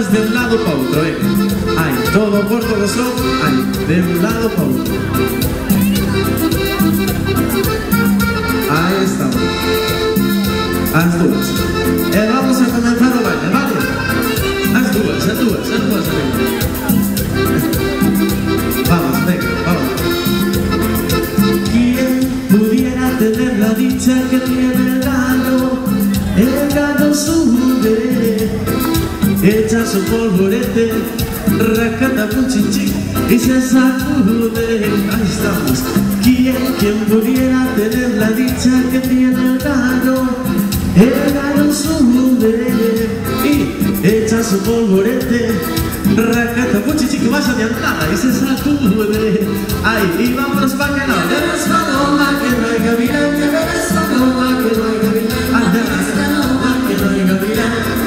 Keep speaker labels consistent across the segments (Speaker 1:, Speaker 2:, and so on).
Speaker 1: palmas de un lado para otro, Ay, todo por corazón, ay, de un lado para otro. Ahí estamos. As duas. Vamos a comenzar o baile, vale? As duas. Vamos, venga, vamos. ¿Quién pudiera tener la dicha que tiene el gallo sube, echa su polvorete, racata un chinchín y se sacude. Ahí estamos. ¿Quién pudiera tener la dicha que tiene el gallo sube y echa su polvorete, racata un chinchín que vaya de andada y se sacude. Ay, y vámonos pa' que no, ya ves paloma que no hay gavilán, ya ves paloma que no hay gavilán,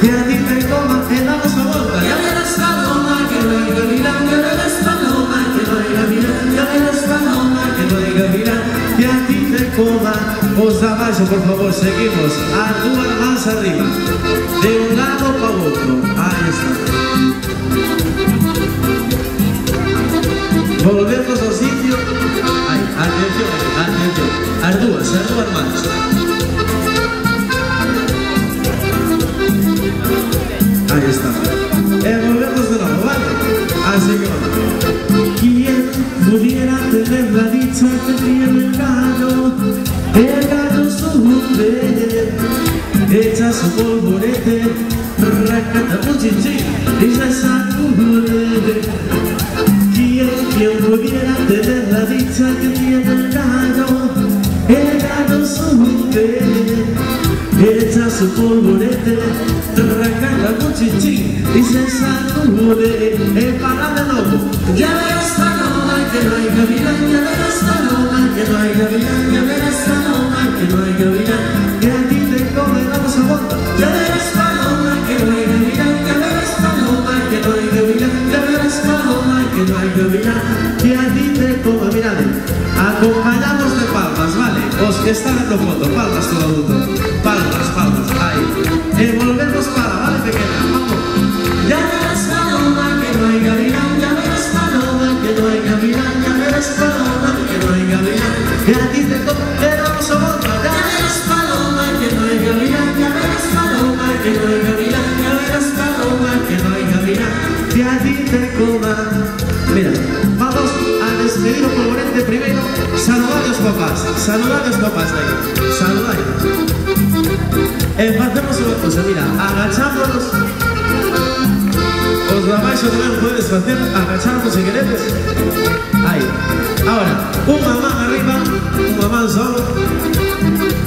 Speaker 1: que a ti te coma, que damos la vuelta. Ya verás paloma, que no hay gavilán. Ya verás paloma, que no hay gavilán. Ya verás paloma, que no hay gavilán. Que a ti te coma. Os abajo, por favor, seguimos. A duas más arriba. De un lado para otro. Ahí está. Volvemos al sitio. Ay, atención. As duas más. Ahí está. Volvemos de nuevo, ¿vale? Así que vamos. ¿Quién pudiera tener la dicha que tiene el gallo sube, echa su polvorete, racata un chinchín y se sacude. ¿Quién pudiera tener la dicha que tiene el gallo sube, echa su polvorete, racata un chinchín y se sacude. Para de nuevo. Ya verás paloma que no hay gavilán, ya verás paloma que no hay gavilán, ya verás paloma que no hay gavilán, que a ti te come, vamos a volta. Ya verás paloma que no hay gavilán, ya verás paloma que no hay gavilán, ya verás paloma que no hay gavilán, que a ti te come. Mirad, acompañamos de palmas, ¿vale? Os que están en la foto, palmas todo adulto, palmas, ahí. Volvemos para, ¿vale, pequeña? Vamos. Ya verás paloma que no hay gavilán, ya verás paloma que no hay gavilán, ya verás paloma que no hay gavilán, que a ti te toca, pero vamos a voltar. Ya verás paloma que no hay gavilán, ya verás paloma que no hay gavilán, ya verás paloma que no hay gavilán, que a ti te coma. Mira, vamos a despedir un polvorete primero. Saludad a los papás, saludad. Hacemos una cosa, mira, agachándonos. Os la vais también puedes hacer, agacharnos si queréis. Ahí. Ahora, una mano arriba, una mano solo.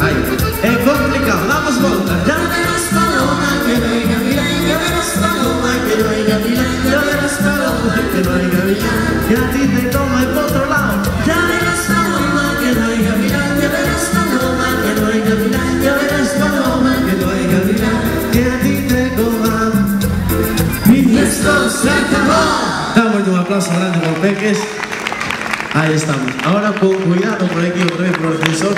Speaker 1: Ahí. Es complicado, damos vuelta. Ya verás paloma que no hay gavilán, ya verás paloma que no hay gavilán, ya verás paloma que no hay gavilán, que a ti te toma el otro lado. Ya verás paloma que no hay gavilán, ya verás paloma que no hay gavilán, ya verás paloma que no hay gavilán, que a ti te toma. Y esto se acabó. Damos un aplauso grande por Peques. Ahí estamos. Ahora con cuidado por aquí otra vez por el sensor.